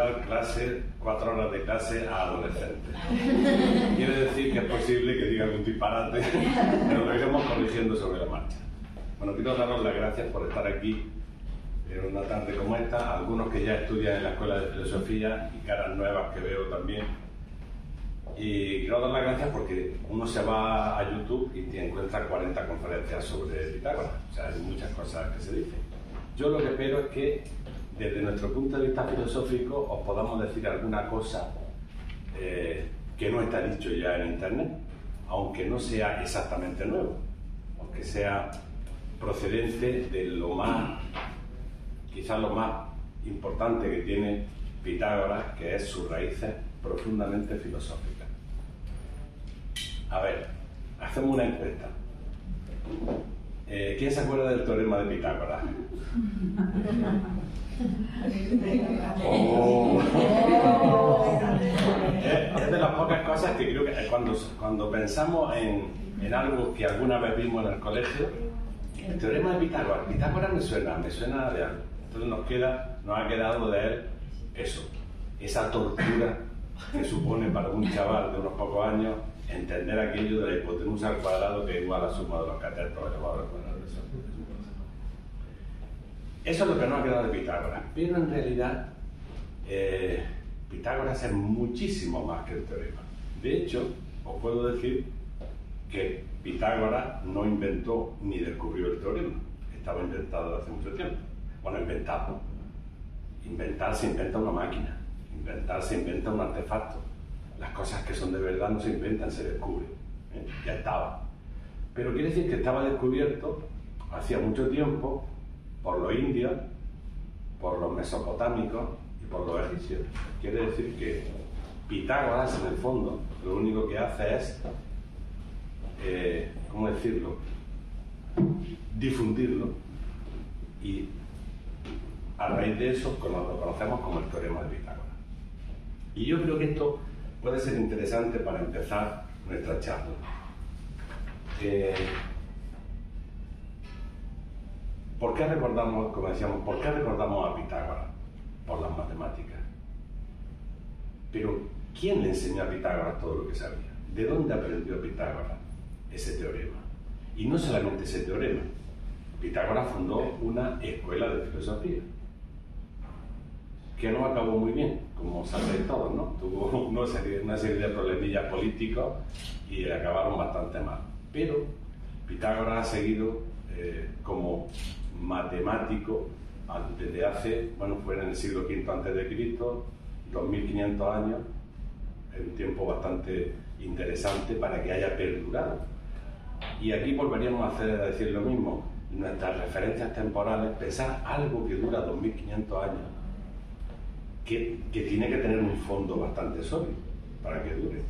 dar clase, 4 horas de clase a adolescentes. Quiere decir que es posible que diga algún disparate, pero lo iremos corrigiendo sobre la marcha. Bueno, quiero daros las gracias por estar aquí en una tarde como esta, algunos que ya estudian en la Escuela de Filosofía y caras nuevas que veo también. Y quiero dar las gracias porque uno se va a YouTube y te encuentra 40 conferencias sobre Pitágoras. O sea, hay muchas cosas que se dicen. Yo lo que espero es que desde nuestro punto de vista filosófico os podamos decir alguna cosa que no está dicho ya en Internet, aunque no sea exactamente nuevo, aunque sea procedente de lo más, quizás lo más importante que tiene Pitágoras, que es sus raíces profundamente filosóficas. A ver, hacemos una encuesta. ¿Quién se acuerda del teorema de Pitágoras? Oh. Es de las pocas cosas que creo que cuando pensamos en algo que alguna vez vimos en el colegio, el teorema de Pitágoras, Pitágoras me suena de algo. Entonces nos ha quedado de él eso, esa tortura que supone para un chaval de unos pocos años entender aquello de la hipotenusa al cuadrado que es igual a la suma de los catetos elevados al cuadrado. Eso es lo que nos ha quedado de Pitágoras, pero en realidad Pitágoras es muchísimo más que el teorema. De hecho, os puedo decir que Pitágoras no inventó ni descubrió el teorema, estaba inventado desde hace mucho tiempo. Bueno, inventado. Inventar se inventa una máquina, inventar se inventa un artefacto. Las cosas que son de verdad no se inventan, se descubren. Ya estaba. Pero quiere decir que estaba descubierto hacía mucho tiempo por los indios, por los mesopotámicos y por los egipcios. Quiere decir que Pitágoras, en el fondo, lo único que hace es, ¿cómo decirlo?, difundirlo, y a raíz de eso lo conocemos como el teorema de Pitágoras. Y yo creo que esto puede ser interesante para empezar nuestra charla. ¿Por qué recordamos, como decíamos, por qué recordamos a Pitágoras? Por las matemáticas. Pero, ¿quién le enseñó a Pitágoras todo lo que sabía? ¿De dónde aprendió Pitágoras ese teorema? Y no solamente ese teorema. Pitágoras fundó una escuela de filosofía, que no acabó muy bien, como sabéis todos, ¿no? Tuvo una serie de problemillas políticos y acabaron bastante mal. Pero Pitágoras ha seguido como matemático desde hace, bueno, fue en el siglo V a.C., 2500 años, es un tiempo bastante interesante para que haya perdurado. Y aquí volveríamos a decir lo mismo, nuestras referencias temporales, pensar algo que dura 2500 años, que tiene que tener un fondo bastante sólido para que dure.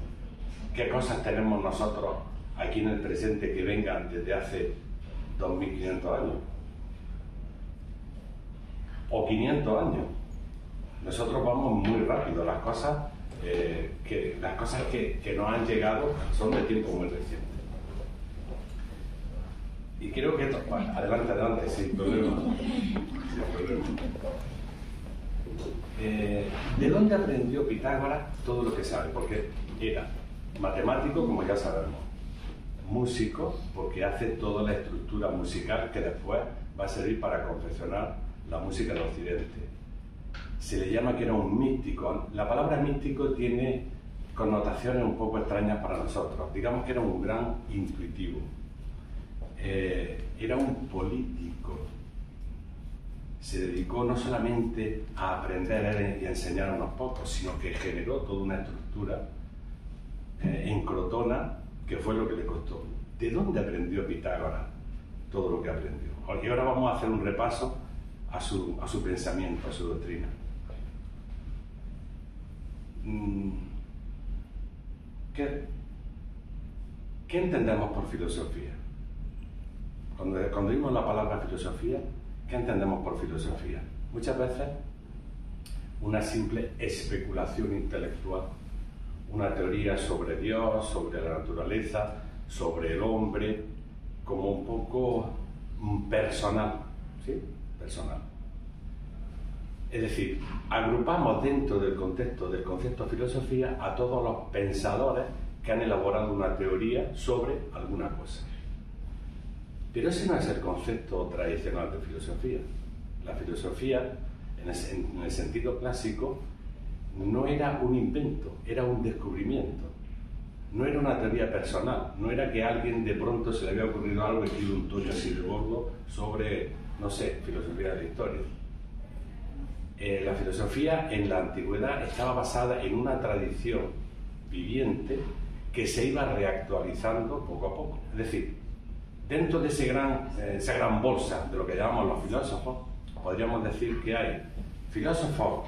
¿Qué cosas tenemos nosotros aquí en el presente que vengan desde hace 2500 años? O 500 años. Nosotros vamos muy rápido, las cosas que nos han llegado son de tiempo muy reciente. Y creo que esto... Bueno, adelante, sin problema. ¿De dónde aprendió Pitágoras todo lo que sabe? Porque era matemático, como ya sabemos, músico, porque hace toda la estructura musical que después va a servir para confeccionar la música de Occidente. Se le llama que era un místico. La palabra místico tiene connotaciones un poco extrañas para nosotros. Digamos que era un gran intuitivo. Era un político. Se dedicó no solamente a aprender y a enseñar a unos pocos, sino que generó toda una estructura en Crotona, que fue lo que le costó. ¿De dónde aprendió Pitágoras todo lo que aprendió? Y ahora vamos a hacer un repaso a su pensamiento, a su doctrina. ¿Qué entendemos por filosofía? Cuando oímos la palabra filosofía, ¿qué entendemos por filosofía? Muchas veces una simple especulación intelectual, una teoría sobre Dios, sobre la naturaleza, sobre el hombre, como un poco personal, ¿sí? Personal. Es decir, agrupamos dentro del concepto filosofía a todos los pensadores que han elaborado una teoría sobre alguna cosa. Pero ese no es el concepto tradicional de filosofía. La filosofía, en el sentido clásico, no era un invento, era un descubrimiento. No era una teoría personal, no era que a alguien de pronto se le había ocurrido algo y escribió un tocho así de gordo sobre, no sé, filosofía de la historia. La filosofía en la antigüedad estaba basada en una tradición viviente que se iba reactualizando poco a poco. Es decir, dentro de esa gran bolsa de lo que llamamos los filósofos, podríamos decir que hay filósofos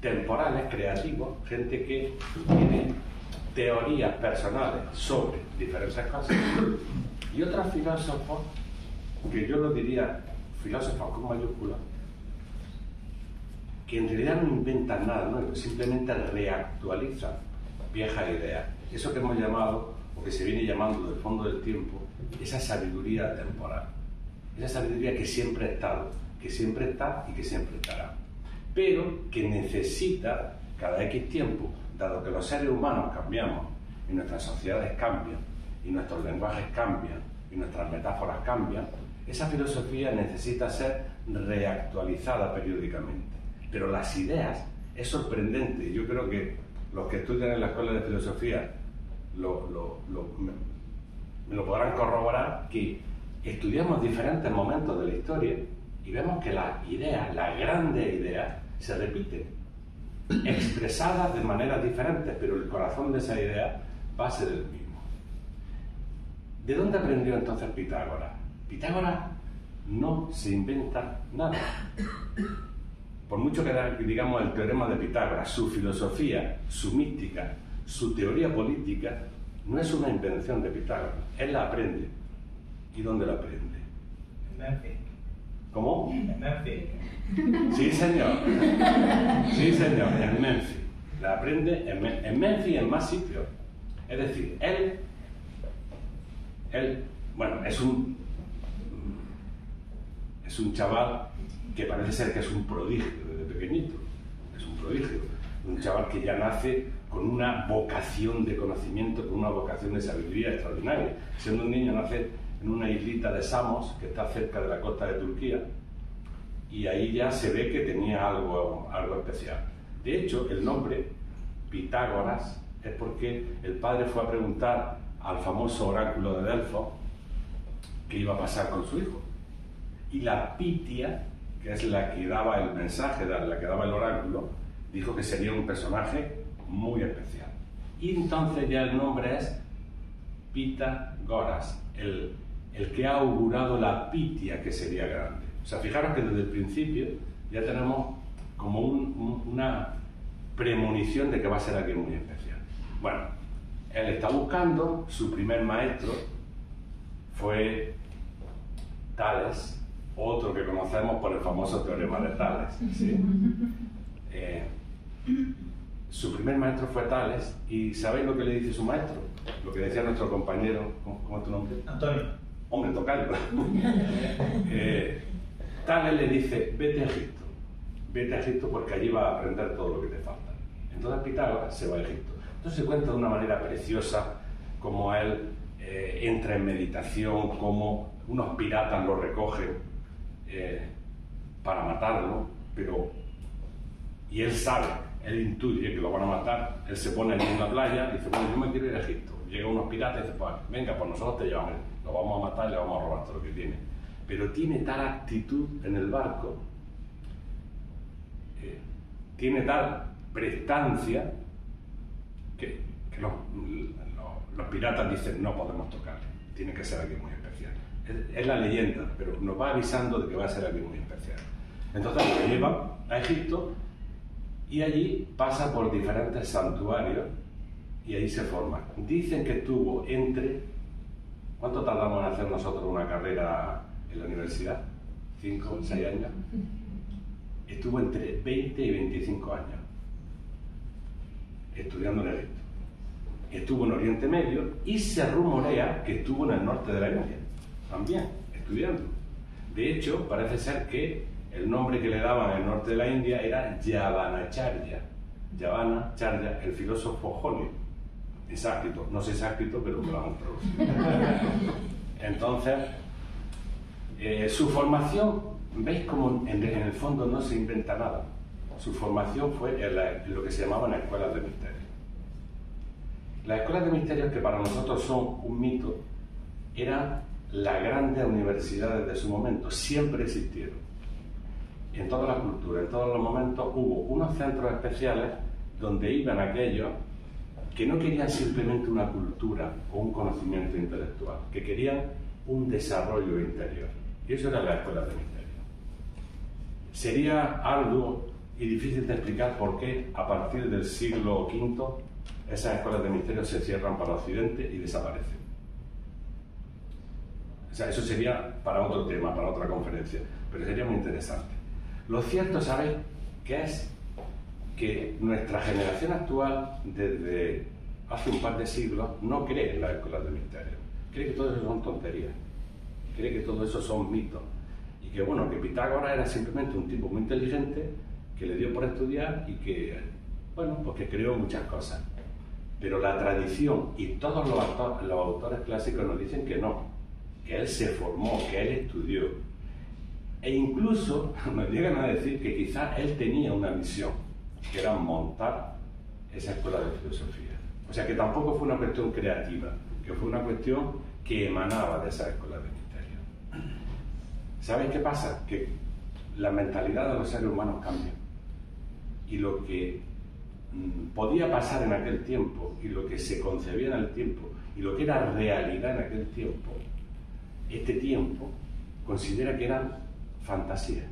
temporales, creativos, gente que tiene teorías personales sobre diferentes cosas, y otros filósofos, que yo lo diría filósofos con mayúsculas, que en realidad no inventan nada nuevo, simplemente reactualizan viejas ideas. Eso que hemos llamado, o que se viene llamando del fondo del tiempo, esa sabiduría temporal. Esa sabiduría que siempre ha estado, que siempre está y que siempre estará. Pero que necesita, cada X tiempo, dado que los seres humanos cambiamos, y nuestras sociedades cambian, y nuestros lenguajes cambian, y nuestras metáforas cambian, esa filosofía necesita ser reactualizada periódicamente. Pero las ideas, es sorprendente, yo creo que los que estudian en la escuela de filosofía me lo podrán corroborar, que estudiamos diferentes momentos de la historia y vemos que las ideas, las grandes ideas, se repiten, expresadas de maneras diferentes, pero el corazón de esa idea va a ser el mismo. ¿De dónde aprendió entonces Pitágoras? Pitágoras no se inventa nada. Por mucho que digamos el teorema de Pitágoras, su filosofía, su mística, su teoría política, no es una invención de Pitágoras. Él la aprende. ¿Y dónde la aprende? En Memphis. ¿Cómo? En Memphis. Sí, señor. Sí, señor, en Memphis. La aprende en Memphis y en más sitios. Es decir, él, bueno, es un chaval que parece ser que es un prodigio desde pequeñito. Es un prodigio. Un chaval que ya nace con una vocación de conocimiento, con una vocación de sabiduría extraordinaria. Siendo un niño, nace en una islita de Samos, que está cerca de la costa de Turquía, y ahí ya se ve que tenía algo especial. De hecho, el nombre Pitágoras es porque el padre fue a preguntar al famoso oráculo de Delfos qué iba a pasar con su hijo. Y la Pitia, que es la que daba el mensaje, la que daba el oráculo, dijo que sería un personaje muy especial. Y entonces ya el nombre es Pitágoras, el que ha augurado la Pitia que sería grande. O sea, fijaros que desde el principio ya tenemos como una premonición de que va a ser alguien muy especial. Bueno, él está buscando, su primer maestro fue Tales, otro que conocemos por el famoso teorema de Tales, ¿sí? Su primer maestro fue Tales, y ¿sabéis lo que le dice su maestro? Lo que decía nuestro compañero, ¿cómo es tu nombre? Antonio. Hombre, tocayo. Tales le dice, vete a Egipto porque allí vas a aprender todo lo que te falta. Entonces Pitágoras se va a Egipto. Entonces se cuenta de una manera preciosa cómo él entra en meditación, cómo unos piratas lo recogen para matarlo, y él sabe, él intuye que lo van a matar. Él se pone en una playa y dice, bueno, yo me quiero ir a Egipto. Llegan unos piratas y dice, pues venga, pues nosotros te llevamos, lo vamos a matar y le vamos a robar todo lo que tiene. Pero tiene tal actitud en el barco, tiene tal prestancia, que los piratas dicen, no podemos tocarle, tiene que ser alguien muy especial. Es la leyenda, pero nos va avisando de que va a ser alguien muy especial. Entonces lo lleva a Egipto y allí pasa por diferentes santuarios y ahí se forma. Dicen que estuvo ¿cuánto tardamos en hacer nosotros una carrera en la universidad? 5 o 6 años. Estuvo entre 20 y 25 años estudiando en Egipto. Estuvo en Oriente Medio y se rumorea que estuvo en el norte de la India, también estudiando. De hecho, parece ser que el nombre que le daban en el norte de la India era Yavanacharya. Yavanacharya, el filósofo Joni. En sánscrito, no sé sánscrito, pero me lo han traducido. Entonces, su formación, ¿veis cómo en el fondo no se inventa nada? Su formación fue en lo que se llamaban escuelas de misterio. Las escuelas de misterio, que para nosotros son un mito, eran las grandes universidades de su momento, siempre existieron. En todas las culturas, en todos los momentos, hubo unos centros especiales donde iban aquellos que no querían simplemente una cultura o un conocimiento intelectual, que querían un desarrollo interior. Y eso era la escuela de misterio. Sería arduo y difícil de explicar por qué a partir del siglo V esas escuelas de misterio se cierran para Occidente y desaparecen. O sea, eso sería para otro tema, para otra conferencia, pero sería muy interesante. Lo cierto, ¿sabéis qué es? Que nuestra generación actual, desde hace un par de siglos, no cree en las escuelas de misterio. Cree que todo eso son tonterías. Cree que todo eso son mitos. Y que, bueno, que Pitágoras era simplemente un tipo muy inteligente que le dio por estudiar y que, bueno, pues que creó muchas cosas. Pero la tradición y todos los autores clásicos nos dicen que no, que él se formó, que él estudió. E incluso nos llegan a decir que quizás él tenía una misión, que era montar esa escuela de filosofía. O sea que tampoco fue una cuestión creativa, que fue una cuestión que emanaba de esa escuela de misterio. ¿Sabéis qué pasa? Que la mentalidad de los seres humanos cambia. Y lo que podía pasar en aquel tiempo, y lo que se concebía en el tiempo, y lo que era realidad en aquel tiempo, este tiempo considera que eran fantasías.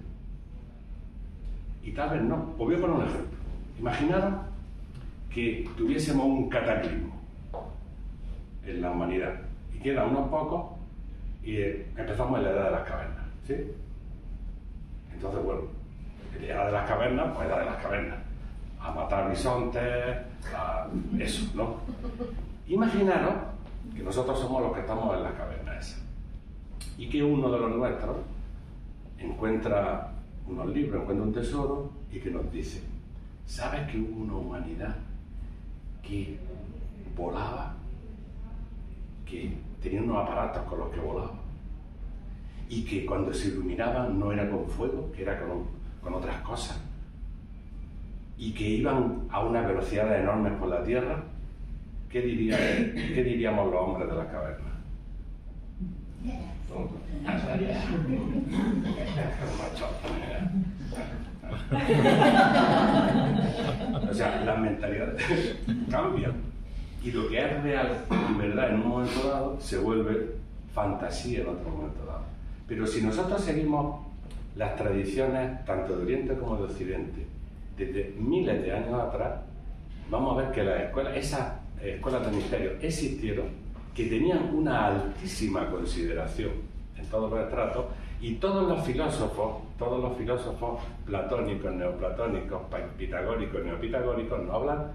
Y tal vez no. Os voy a poner un ejemplo. Imaginaros que tuviésemos un cataclismo en la humanidad y quedan unos pocos y empezamos en la edad de las cavernas, ¿sí? Entonces, bueno, la edad de las cavernas, pues la de las cavernas, a matar bisontes, eso, ¿no? Imaginaros que nosotros somos los que estamos en las cavernas esas y que uno de los nuestros encuentra unos libros, encuentra un tesoro y que nos dice: ¿sabes que hubo una humanidad que volaba, que tenía unos aparatos con los que volaba y que cuando se iluminaban no era con fuego, que era con otras cosas, y que iban a unas velocidades enormes por la Tierra? ¿Qué diríamos los hombres de las cavernas? O sea, las mentalidades cambian y lo que es real y verdad en un momento dado se vuelve fantasía en otro momento dado. Pero si nosotros seguimos las tradiciones tanto de Oriente como de Occidente desde miles de años atrás, vamos a ver que esas escuelas de misterio existieron, que tenían una altísima consideración en todos los estratos, y todos los filósofos platónicos, neoplatónicos, pitagóricos, neopitagóricos, nos hablan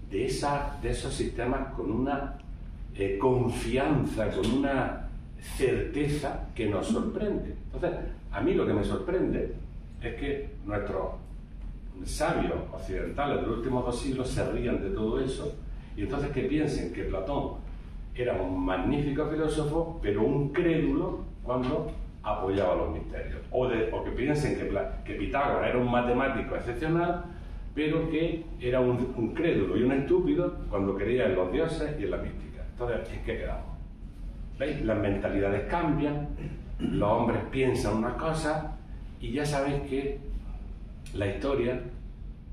de esos sistemas con una confianza, con una certeza que nos sorprende. Entonces, a mí lo que me sorprende es que nuestros sabios occidentales de los últimos 2 siglos se rían de todo eso, y entonces que piensen que Platón era un magnífico filósofo, pero un crédulo cuando apoyaba los misterios. O que piensen que Pitágoras era un matemático excepcional, pero que era un crédulo y un estúpido cuando creía en los dioses y en la mística. Entonces, ¿en qué quedamos? ¿Veis? Las mentalidades cambian, los hombres piensan unas cosas, y ya sabéis que la historia,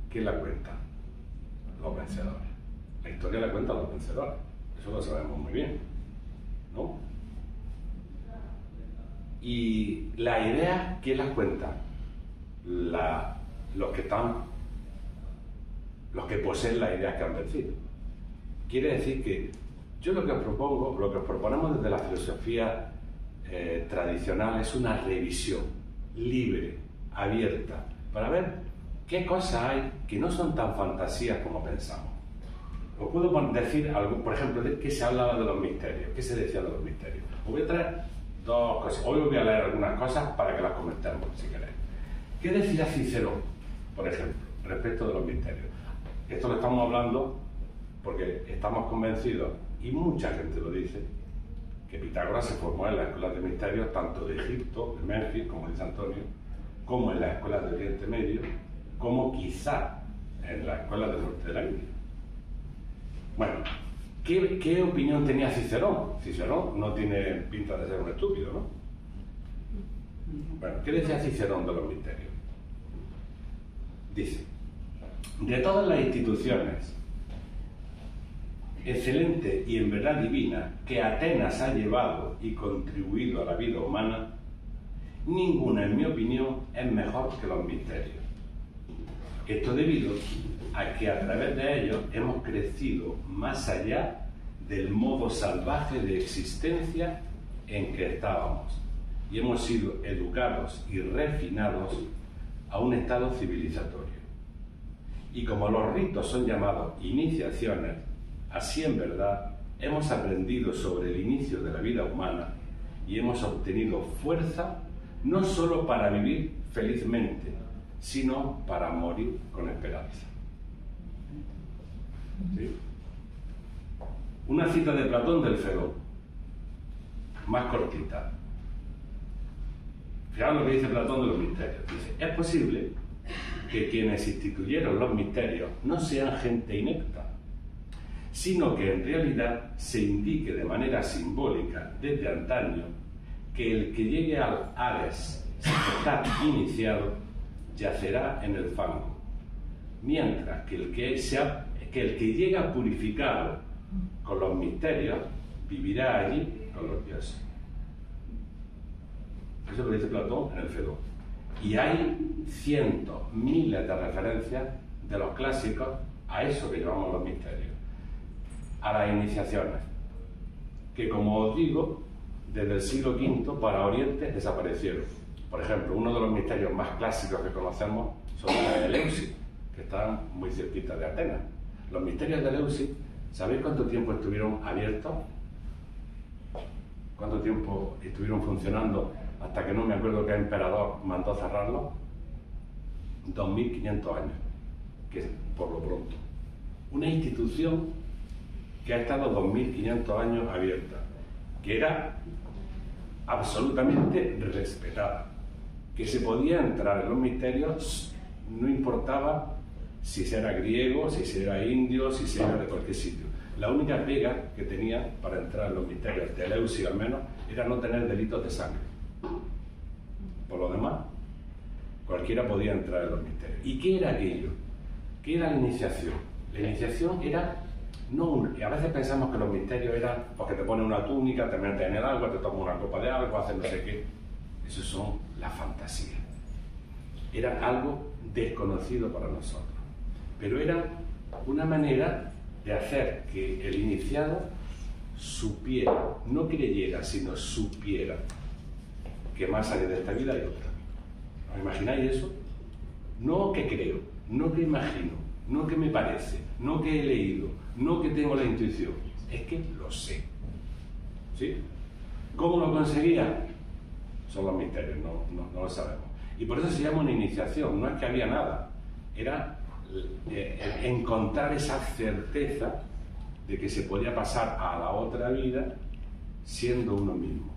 ¿quién la cuenta? Los vencedores. La historia la cuentan los vencedores. Eso lo sabemos muy bien, ¿no? Y la idea, ¿quién las cuenta? Los que poseen las ideas que han vencido. Quiere decir que yo lo que os propongo, lo que os proponemos desde la filosofía tradicional es una revisión libre, abierta, para ver qué cosas hay que no son tan fantasías como pensamos. Os puedo decir algo, por ejemplo, de qué se hablaba de los misterios, qué se decía de los misterios. Os voy a traer 2 cosas. Hoy os voy a leer algunas cosas para que las comentemos, si queréis. ¿Qué decía Cicerón, por ejemplo, respecto de los misterios? Esto lo estamos hablando porque estamos convencidos, y mucha gente lo dice, que Pitágoras se formó en las escuelas de misterios tanto de Egipto, de Memphis, como dice Antonio, como en las escuelas de Oriente Medio, como quizá en las escuelas del norte de la India. Bueno, ¿qué opinión tenía Cicerón? Cicerón no tiene pinta de ser un estúpido, ¿no? Bueno, ¿qué decía Cicerón de los misterios? Dice, de todas las instituciones excelente y en verdad divina que Atenas ha llevado y contribuido a la vida humana, ninguna, en mi opinión, es mejor que los misterios. Esto debido a que a través de ellos hemos crecido más allá del modo salvaje de existencia en que estábamos y hemos sido educados y refinados a un estado civilizatorio. Y como los ritos son llamados iniciaciones, así en verdad hemos aprendido sobre el inicio de la vida humana y hemos obtenido fuerza no solo para vivir felizmente, sino para morir con esperanza. ¿Sí? Una cita de Platón del Fedón, más cortita. Fijaos lo que dice Platón de los misterios. Dice, es posible que quienes instituyeron los misterios no sean gente inepta, sino que en realidad se indique de manera simbólica desde antaño que el que llegue al Hades sin estar iniciado yacerá en el fango, mientras que el que llega purificado con los misterios vivirá allí con los dioses. Eso lo dice Platón en el Fedón. Y hay cientos, miles de referencias de los clásicos a eso que llamamos los misterios, a las iniciaciones, que como os digo, desde el siglo V para Oriente desaparecieron. Por ejemplo, uno de los misterios más clásicos que conocemos son los de Eleusis, que están muy cerquita de Atenas. Los misterios de Eleusis, ¿sabéis cuánto tiempo estuvieron abiertos? ¿Cuánto tiempo estuvieron funcionando hasta que no me acuerdo qué emperador mandó cerrarlo? 2500 años, que es por lo pronto. Una institución que ha estado 2500 años abierta, que era absolutamente respetada, que se podía entrar en los misterios, no importaba si se era griego, si se era indio, si se era de cualquier sitio. La única pega que tenía para entrar en los misterios, de Eleusis al menos, era no tener delitos de sangre. Por lo demás, cualquiera podía entrar en los misterios. ¿Y qué era aquello? ¿Qué era la iniciación? La iniciación era, a veces pensamos que los misterios eran porque te ponen una túnica, te metes en el agua, te tomas una copa de agua, haces no sé qué. Eso son las fantasías. Era algo desconocido para nosotros. Pero era una manera de hacer que el iniciado supiera, no creyera, sino supiera que más allá de esta vida hay otra. ¿Os imagináis eso? No que creo, no que imagino, no que me parece, no que he leído, no que tengo la intuición, es que lo sé. ¿Sí? ¿Cómo lo conseguía? Son los misterios, no lo sabemos. Y por eso se llama una iniciación, no es que había nada, era encontrar esa certeza de que se podía pasar a la otra vida siendo uno mismo,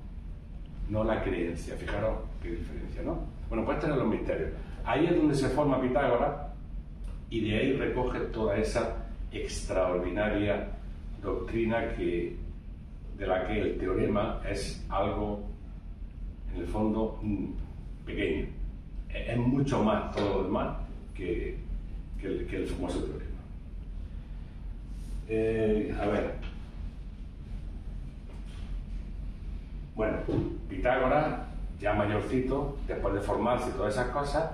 no la creencia. Fijaros qué diferencia, ¿no? Bueno, pues estos eran los misterios. Ahí es donde se forma Pitágoras y de ahí recoge toda esa extraordinaria doctrina de la que el teorema es algo, en el fondo, pequeño. Es mucho más todo lo demás que el famoso teorema. A ver. Bueno, Pitágoras, ya mayorcito, después de formarse y todas esas cosas,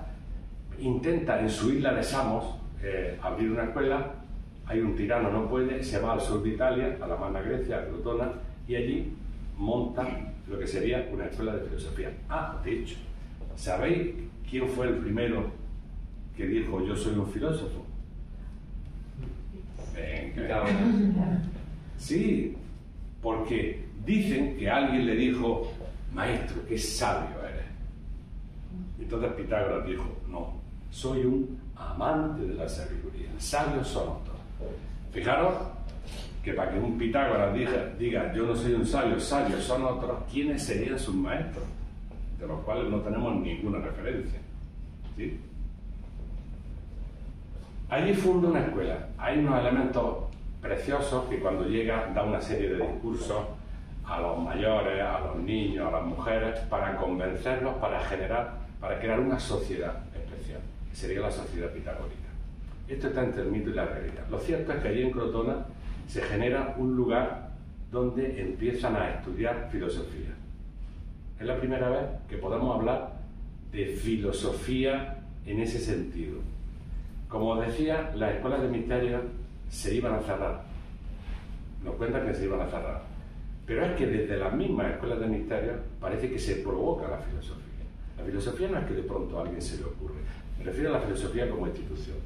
intenta en su isla de Samos abrir una escuela. Hay un tirano, no puede, se va al sur de Italia, a la Magna Grecia, a Crotona, y allí monta lo que sería una escuela de filosofía. De hecho, ¿sabéis quién fue el primero que dijo yo soy un filósofo? Venga. Sí, porque dicen que alguien le dijo, maestro, qué sabio eres. Entonces Pitágoras dijo, no, soy un amante de la sabiduría, sabios son otros. Fijaros que para que un Pitágoras diga yo no soy un sabio, sabios son otros, ¿quiénes serían sus maestros? De los cuales no tenemos ninguna referencia. ¿Sí? Allí funda una escuela. Hay unos elementos preciosos que cuando llega da una serie de discursos a los mayores, a los niños, a las mujeres, para convencerlos, para crear una sociedad especial, que sería la sociedad pitagórica. Esto está entre el mito y la realidad. Lo cierto es que allí en Crotona se genera un lugar donde empiezan a estudiar filosofía. Es la primera vez que podemos hablar de filosofía en ese sentido. Como decía, las escuelas de misterios se iban a cerrar. Nos cuentan que se iban a cerrar. Pero es que desde las mismas escuelas de misterios parece que se provoca la filosofía. La filosofía no es que de pronto a alguien se le ocurre. Me refiero a la filosofía como institución.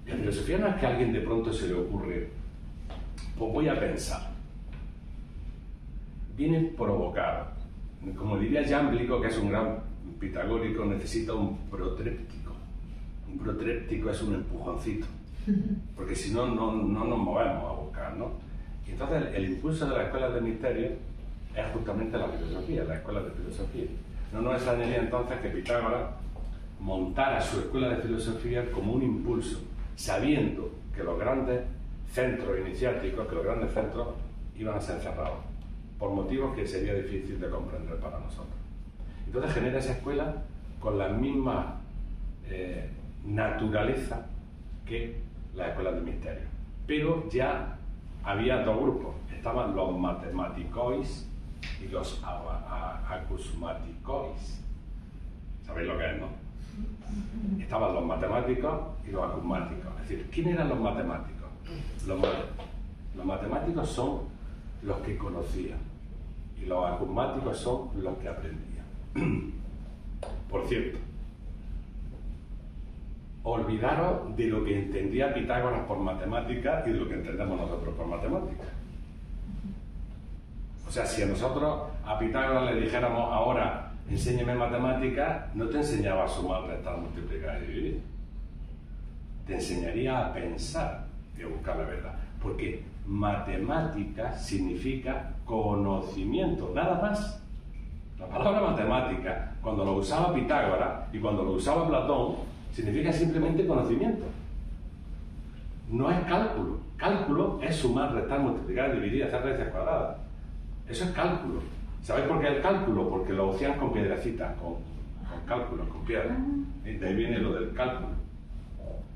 La filosofía no es que a alguien de pronto se le ocurre, pues voy a pensar. Viene provocado. Como diría Jámblico, que es un gran pitagórico, necesita un protréptico. Un protréptico es un empujoncito, porque si no, no nos movemos a buscar, ¿no? Y entonces el impulso de las escuelas de misterio es justamente la filosofía, las escuelas de filosofía. No nos extrañaría entonces que Pitágoras montara su escuela de filosofía como un impulso, sabiendo que los grandes centros iniciáticos, que los grandes centros iban a ser cerrados, por motivos que sería difícil de comprender para nosotros. Entonces genera esa escuela con la misma naturaleza que las escuelas de misterio. Pero ya había dos grupos, estaban los matematicois y los acusmaticois. ¿Sabéis lo que es, no? Estaban los matemáticos y los acusmáticos. Es decir, ¿quién eran los matemáticos? Los matemáticos son los que conocían y los acusmáticos son los que aprendían. Por cierto, olvidaros de lo que entendía Pitágoras por matemáticas y de lo que entendemos nosotros por matemáticas. O sea, si a nosotros, a Pitágoras le dijéramos ahora, enséñame matemáticas, no te enseñaba a sumar, restar, multiplicar y dividir. Te enseñaría a pensar y a buscar la verdad. Porque matemática significa conocimiento, nada más. La palabra matemática, cuando lo usaba Pitágoras y cuando lo usaba Platón, significa simplemente conocimiento. No es cálculo. Cálculo es sumar, restar, multiplicar, dividir, hacer raíces cuadradas. Eso es cálculo. ¿Sabéis por qué el cálculo? Porque lo hacían con piedrecitas, con cálculos, con piedras. De ahí viene lo del cálculo.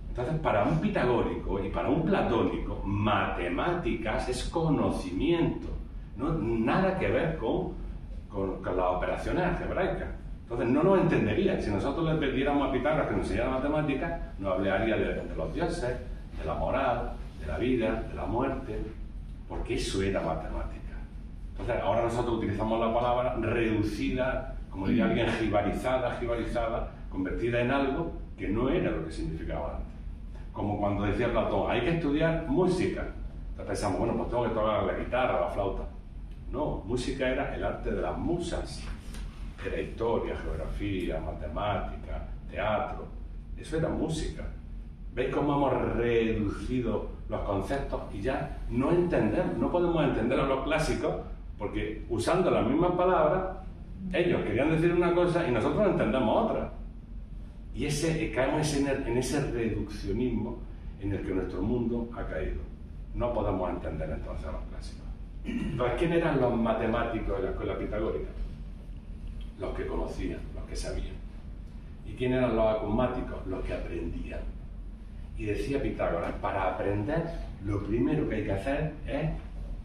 Entonces, para un pitagórico y para un platónico, matemáticas es conocimiento. No, nada que ver con las operaciones algebraicas. Entonces no nos entendería. Si nosotros le pidiéramos a Pitágoras que nos enseñara matemáticas, nos hablaría de los dioses, de la moral, de la vida, de la muerte, porque eso era matemática. Entonces ahora nosotros utilizamos la palabra reducida, como diría alguien, jibarizada, convertida en algo que no era lo que significaba antes. Como cuando decía Platón, hay que estudiar música. Entonces pensamos, bueno, pues tengo que tocar la guitarra, la flauta. No, música era el arte de las musas. Era historia, geografía, matemática, teatro. Eso era música. ¿Veis cómo hemos reducido los conceptos y ya no entendemos, no podemos entender a los clásicos porque usando las mismas palabras ellos querían decir una cosa y nosotros entendemos otra. Y caemos en ese reduccionismo en el que nuestro mundo ha caído. No podemos entender entonces a los clásicos. Entonces, ¿quién eran los matemáticos de la escuela pitagórica? Los que conocían, los que sabían. ¿Y quién eran los acusmáticos? Los que aprendían. Y decía Pitágoras, para aprender, lo primero que hay que hacer es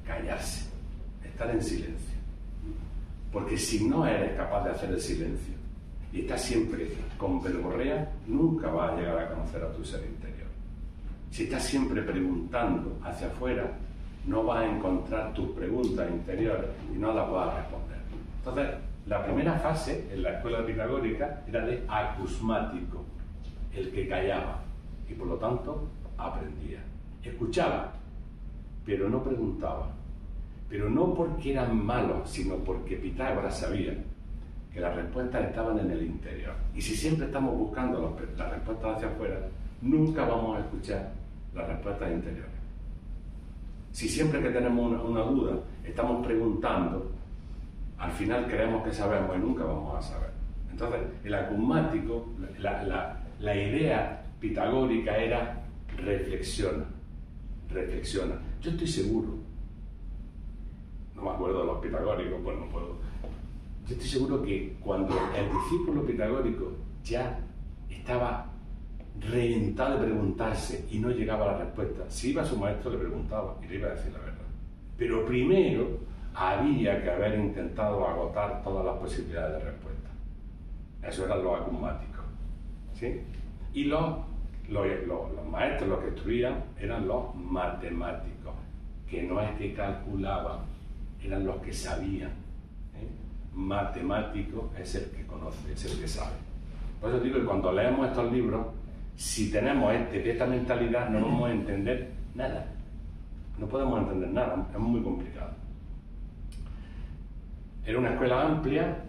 callarse, estar en silencio. Porque si no eres capaz de hacer el silencio y estás siempre con verborrea, nunca vas a llegar a conocer a tu ser interior. Si estás siempre preguntando hacia afuera, no vas a encontrar tus preguntas interiores y no las vas a responder. Entonces, la primera fase en la escuela pitagórica era de acusmático, el que callaba y por lo tanto aprendía. Escuchaba, pero no preguntaba. Pero no porque eran malos, sino porque Pitágoras sabía que las respuestas estaban en el interior. Y si siempre estamos buscando las respuestas hacia afuera, nunca vamos a escuchar las respuestas interiores. Si siempre que tenemos una duda estamos preguntando, al final creemos que sabemos y nunca vamos a saber. Entonces, el acusmático, la idea pitagórica era reflexiona, reflexiona. Yo estoy seguro, no me acuerdo de los pitagóricos, pues no puedo. Yo estoy seguro que cuando el discípulo pitagórico ya estaba reventado de preguntarse y no llegaba a la respuesta, si iba a su maestro le preguntaba y le iba a decir la verdad. Pero primero había que haber intentado agotar todas las posibilidades de respuesta. Eso eran los acusmáticos, ¿sí? Y los maestros, los que instruían, eran los matemáticos, que no es que calculaban, eran los que sabían. Matemático es el que conoce, es el que sabe. Por eso digo que cuando leemos estos libros, si tenemos esta mentalidad, no vamos a entender nada. No podemos entender nada, es muy complicado. Era una escuela amplia,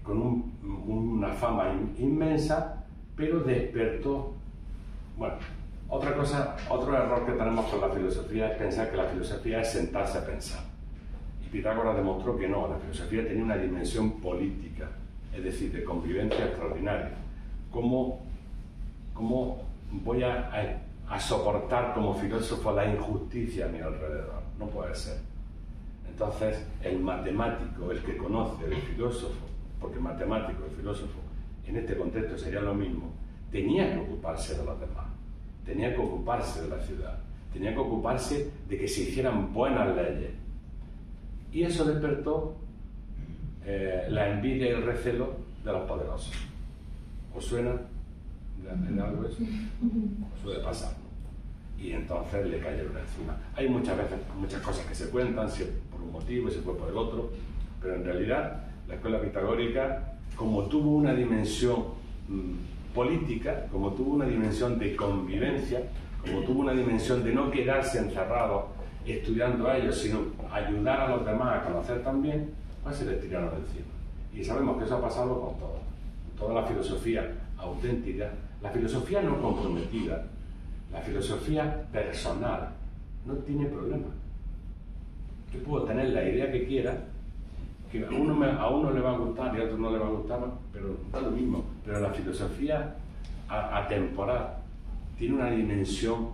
con una fama inmensa, pero despertó. Bueno, otro error que tenemos con la filosofía es pensar que la filosofía es sentarse a pensar. Y Pitágoras demostró que no, la filosofía tenía una dimensión política, es decir, de convivencia extraordinaria. ¿Cómo voy a soportar como filósofo la injusticia a mi alrededor? No puede ser. Entonces, el matemático, el que conoce, el filósofo, porque matemático y filósofo en este contexto sería lo mismo, tenía que ocuparse de los demás, tenía que ocuparse de la ciudad, tenía que ocuparse de que se hicieran buenas leyes. Y eso despertó la envidia y el recelo de los poderosos. ¿Os suena de algo eso? Suele pasar, ¿no? Y entonces le cayeron encima. Hay muchas veces muchas cosas que se cuentan, si es por un motivo y si fue por el otro, pero en realidad la escuela pitagórica, como tuvo una dimensión política, como tuvo una dimensión de convivencia, como tuvo una dimensión de no quedarse encerrados estudiando a ellos, sino ayudar a los demás a conocer también, pues se les tiraron encima. Y sabemos que eso ha pasado con todo. Toda la filosofía auténtica, la filosofía no comprometida, la filosofía personal, no tiene problema. Yo puedo tener la idea que quiera, que a uno le va a gustar y a otro no le va a gustar, pero da lo mismo. Pero la filosofía atemporal tiene una dimensión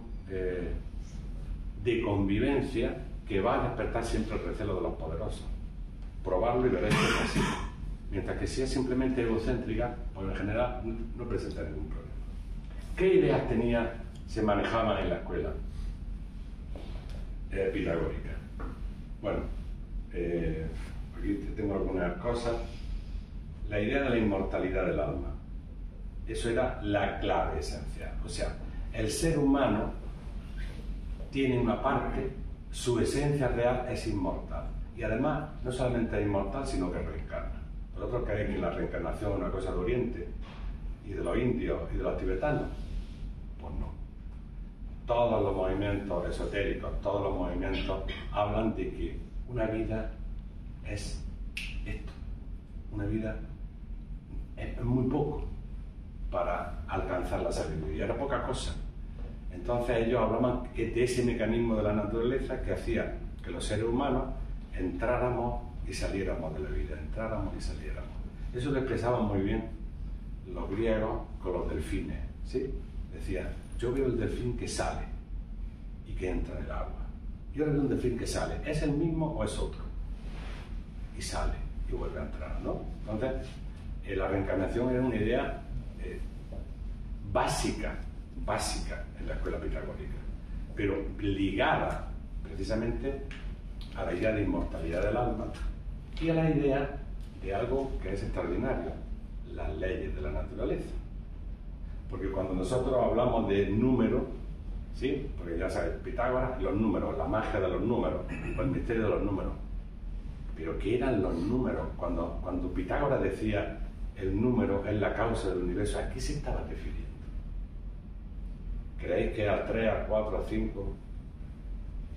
de convivencia que va a despertar siempre el recelo de los poderosos. Probarlo y veréis que es así. Mientras que si es simplemente egocéntrica, pues en general no presenta ningún problema. ¿Qué ideas se manejaban en la escuela pitagórica? Bueno, aquí tengo algunas cosas. La idea de la inmortalidad del alma. Eso era la clave esencial. O sea, el ser humano tiene una parte, su esencia real es inmortal. Y además, no solamente es inmortal, sino que reencarna. ¿Vosotros creéis que la reencarnación es una cosa de Oriente y de los indios y de los tibetanos? Pues no. Todos los movimientos esotéricos, todos los movimientos hablan de que una vida es esto. Una vida es muy poco para alcanzar la sabiduría, era poca cosa. Entonces ellos hablaban de ese mecanismo de la naturaleza que hacía que los seres humanos entráramos y saliéramos de la vida, entráramos y saliéramos. Eso lo expresaban muy bien los griegos con los delfines, ¿sí? Decían, yo veo el delfín que sale y que entra en el agua. Yo veo un delfín que sale, ¿es el mismo o es otro? Y sale y vuelve a entrar, ¿no? Entonces, la reencarnación era una idea básica en la escuela pitagórica, pero ligada precisamente a la idea de inmortalidad del alma y a la idea de algo que es extraordinario, las leyes de la naturaleza. Porque cuando nosotros hablamos de números, ¿sí? Porque ya sabes, Pitágoras, los números, la magia de los números, el misterio de los números. Pero ¿qué eran los números? Cuando Pitágoras decía el número es la causa del universo, ¿a qué se estaba refiriendo? ¿Creéis que a 3, a 4, a 5?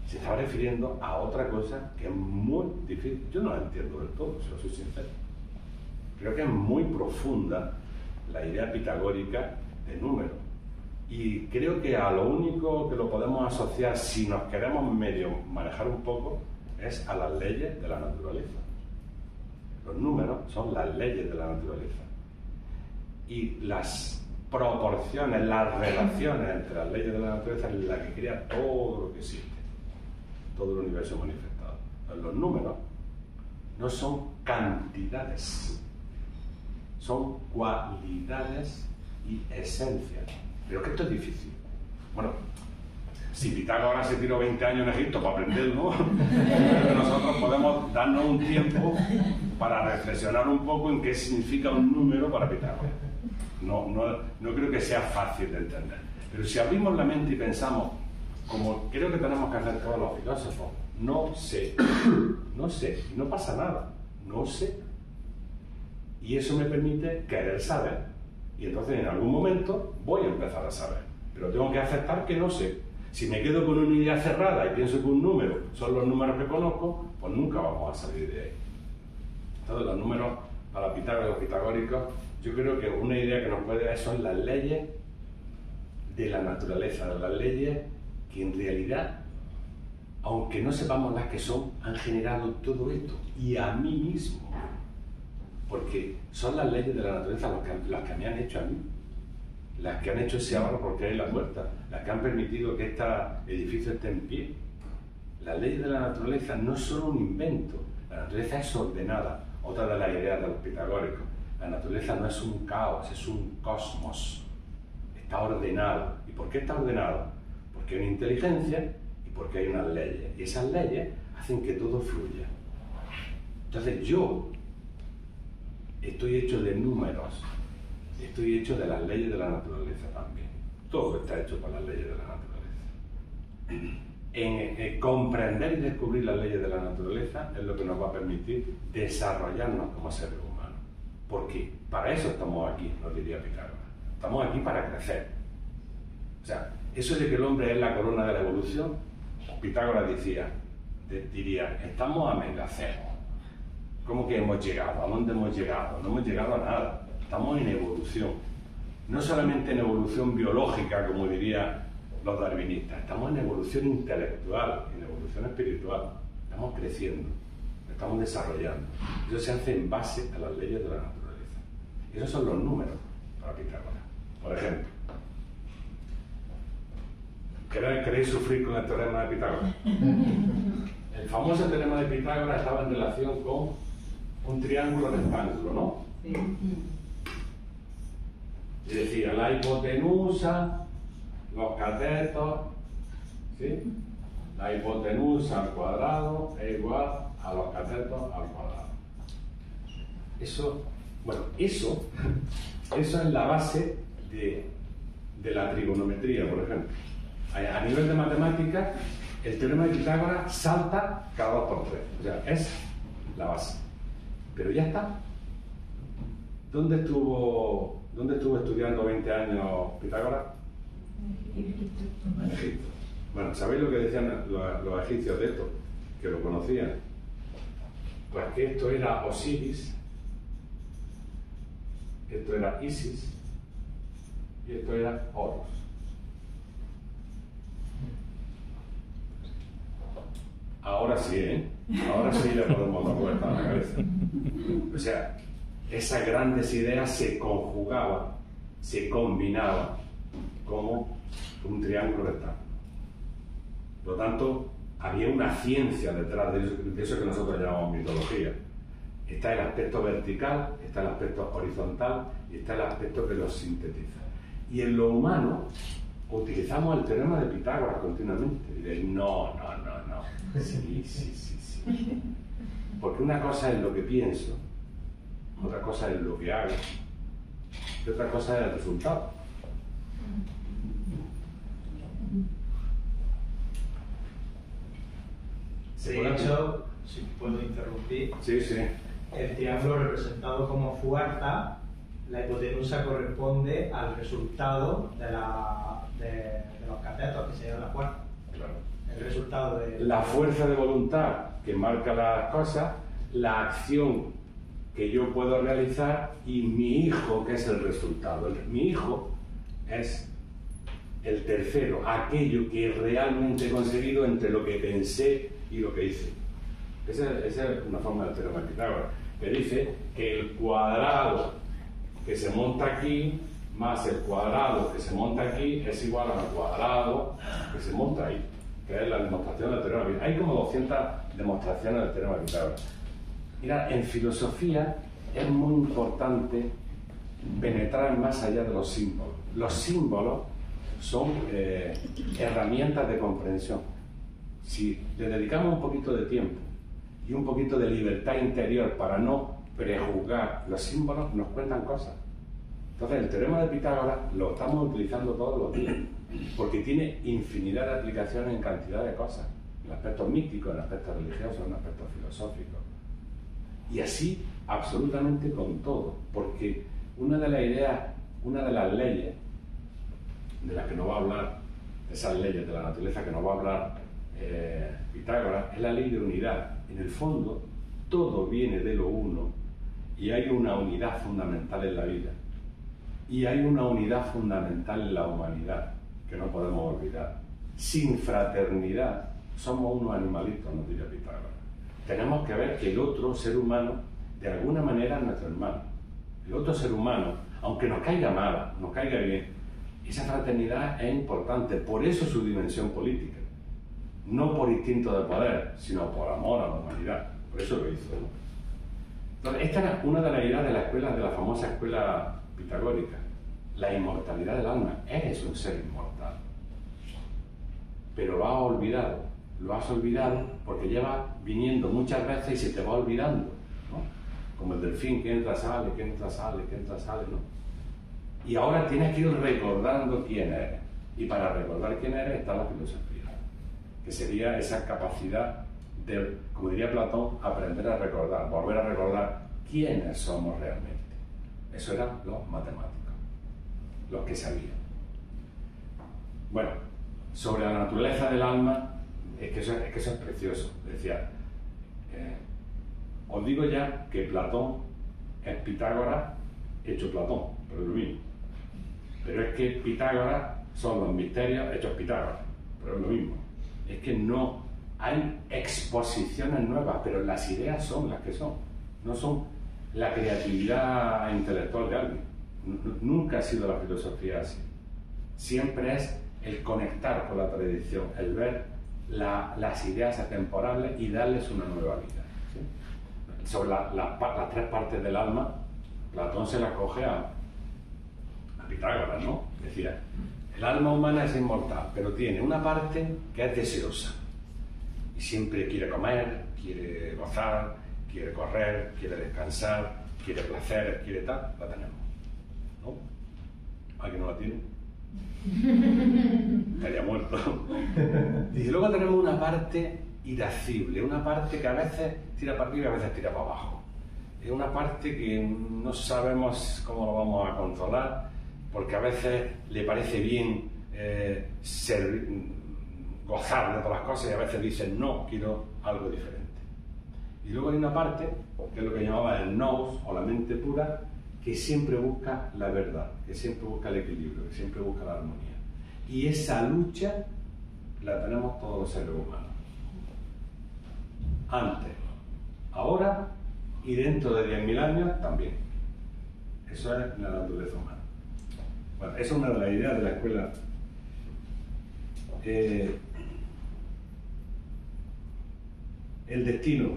Se estaba refiriendo a otra cosa que es muy difícil. Yo no la entiendo del todo, si os soy sincero. creo que es muy profunda la idea pitagórica de número. Y creo que a lo único que lo podemos asociar, si nos queremos medio manejar un poco, es a las leyes de la naturaleza. Los números son las leyes de la naturaleza. Y las proporciones, las relaciones entre las leyes de la naturaleza es la que crea todo lo que existe, todo el universo manifestado. Los números no son cantidades, son cualidades y esencias. Pero que esto es difícil. Bueno, si Pitágoras se tiró 20 años en Egipto para aprenderlo, nosotros podemos darnos un tiempo para reflexionar un poco en qué significa un número para Pitágoras. No creo que sea fácil de entender. Pero si abrimos la mente y pensamos, como creo que tenemos que hacer todos los filósofos, no sé, y no pasa nada, no sé. Y eso me permite querer saber. Y entonces en algún momento voy a empezar a saber. Pero tengo que aceptar que no sé. Si me quedo con una idea cerrada y pienso que un número son los números que conozco, pues nunca vamos a salir de ahí. Entonces los números para Pitágoras y los pitagóricos, yo creo que una idea que nos puede dar son las leyes de la naturaleza, las leyes que en realidad, aunque no sepamos las que son, han generado todo esto. Y a mí mismo. Porque son las leyes de la naturaleza las que me han hecho a mí, las que han hecho ese ahorro porque hay la puerta, las que han permitido que este edificio esté en pie. Las leyes de la naturaleza no son un invento, la naturaleza es ordenada. Otra de las ideas de los pitagóricos, la naturaleza no es un caos, es un cosmos, está ordenado. ¿Y por qué está ordenado? Porque hay una inteligencia y porque hay unas leyes, y esas leyes hacen que todo fluya. Entonces yo estoy hecho de números, estoy hecho de las leyes de la naturaleza también. Todo está hecho por las leyes de la naturaleza. En comprender y descubrir las leyes de la naturaleza es lo que nos va a permitir desarrollarnos como seres humanos. Porque para eso estamos aquí, nos diría Pitágoras. Estamos aquí para crecer. O sea, eso de que el hombre es la corona de la evolución, Pitágoras diría, estamos a megacer. ¿Cómo que hemos llegado? ¿A dónde hemos llegado? No hemos llegado a nada. Estamos en evolución. No solamente en evolución biológica, como dirían los darwinistas. Estamos en evolución intelectual, en evolución espiritual. Estamos creciendo, estamos desarrollando. Eso se hace en base a las leyes de la naturaleza. Y esos son los números para Pitágoras. Por ejemplo, ¿queréis sufrir con el teorema de Pitágoras? El famoso teorema de Pitágoras estaba en relación con un triángulo rectángulo, ¿no? Sí. Y decía, la hipotenusa, los catetos, ¿sí? La hipotenusa al cuadrado es igual a los catetos al cuadrado. Eso es la base de la trigonometría, por ejemplo. A nivel de matemáticas, el teorema de Pitágoras salta cada 2 por 3. O sea, es la base. Pero ya está. ¿Dónde estuvo estudiando 20 años Pitágoras? En Egipto. Bueno, ¿sabéis lo que decían los egipcios de esto? Que lo conocían. Pues que esto era Osiris, esto era Isis y esto era Horus. Ahora sí, ¿eh? Ahora sí le podemos dar vuelta a la cabeza. O sea, esas grandes ideas se conjugaban, se combinaban como un triángulo rectángulo. Por lo tanto, había una ciencia detrás de eso que nosotros llamamos mitología. Está el aspecto vertical, está el aspecto horizontal y está el aspecto que los sintetiza. Y en lo humano utilizamos el teorema de Pitágoras continuamente. Y diréis, no. Sí. Porque una cosa es lo que pienso, otra cosa es lo que hago y otra cosa es el resultado. De hecho, si puedo interrumpir, sí. El triángulo representado como fuerza, la hipotenusa corresponde al resultado de los catetos, que sería la fuerza. Claro. El resultado de la fuerza de voluntad que marca las cosas, la acción que yo puedo realizar y mi hijo, que es el resultado. Mi hijo es el tercero, aquello que realmente he conseguido entre lo que pensé y lo que hice. Esa es una forma del teorema de Pitágoras, que dice que el cuadrado que se monta aquí más el cuadrado que se monta aquí es igual al cuadrado que se monta ahí, que es la demostración del teorema de Pitágoras. Hay como 200 demostraciones del teorema de Pitágoras. Mira, en filosofía es muy importante penetrar más allá de los símbolos. Los símbolos son herramientas de comprensión. Si le dedicamos un poquito de tiempo y un poquito de libertad interior para no prejuzgar los símbolos, nos cuentan cosas. Entonces, el teorema de Pitágoras lo estamos utilizando todos los días, porque tiene infinidad de aplicaciones en cantidad de cosas, en aspectos místicos, en aspectos religiosos, en aspectos filosóficos. Y así, absolutamente con todo, porque una de las ideas, una de las leyes de las que nos va a hablar, de esas leyes de la naturaleza que nos va a hablar Pitágoras, es la ley de unidad. En el fondo, todo viene de lo uno y hay una unidad fundamental en la vida. Y hay una unidad fundamental en la humanidad, que no podemos olvidar. Sin fraternidad, somos unos animalitos, nos diría Pitágoras. Tenemos que ver que el otro ser humano, de alguna manera, es nuestro hermano. El otro ser humano, aunque nos caiga mal, nos caiga bien, esa fraternidad es importante, por eso su dimensión política. No por instinto de poder, sino por amor a la humanidad. Por eso lo hizo, ¿no? Entonces, esta era una de las ideas de la escuela, de la famosa escuela pitagórica. La inmortalidad del alma. Eres un ser inmortal. Pero lo has olvidado. Lo has olvidado porque llevas viniendo muchas veces y se te va olvidando, ¿no? Como el delfín que entra, sale, que entra, sale, que entra, sale, ¿no? Y ahora tienes que ir recordando quién eres. Y para recordar quién eres está la filosofía, que sería esa capacidad de, como diría Platón, aprender a recordar, volver a recordar quiénes somos realmente. Eso eran los matemáticos, los que sabían. Bueno, sobre la naturaleza del alma, es que eso es precioso. Decía, os digo ya que Platón es Pitágoras hecho Platón, pero es lo mismo. Pero es que Pitágoras son los misterios hechos Pitágoras, pero es lo mismo. Es que no hay exposiciones nuevas, pero las ideas son las que son. No son la creatividad intelectual de alguien. Nunca ha sido la filosofía así. Siempre es el conectar con la tradición, el ver las ideas atemporales y darles una nueva vida, ¿sí? Sobre las tres partes del alma, Platón se las coge a Pitágoras, ¿no? Decía, el alma humana es inmortal, pero tiene una parte que es deseosa y siempre quiere comer, quiere gozar, quiere correr, quiere descansar, quiere placer, quiere tal. La tenemos, ¿no? ¿Alguien no la tiene? Estaría muerto. Y luego tenemos una parte irascible, una parte que a veces tira para arriba y a veces tira para abajo. Es una parte que no sabemos cómo lo vamos a controlar, porque a veces le parece bien gozar de todas las cosas y a veces dice no, quiero algo diferente. Y luego hay una parte, que es lo que llamaba el nous o la mente pura, que siempre busca la verdad, que siempre busca el equilibrio, que siempre busca la armonía. Y esa lucha la tenemos todos los seres humanos. Antes, ahora y dentro de 10.000 años también. Eso es la naturaleza humana. Bueno, esa es una de las ideas de la escuela. El destino.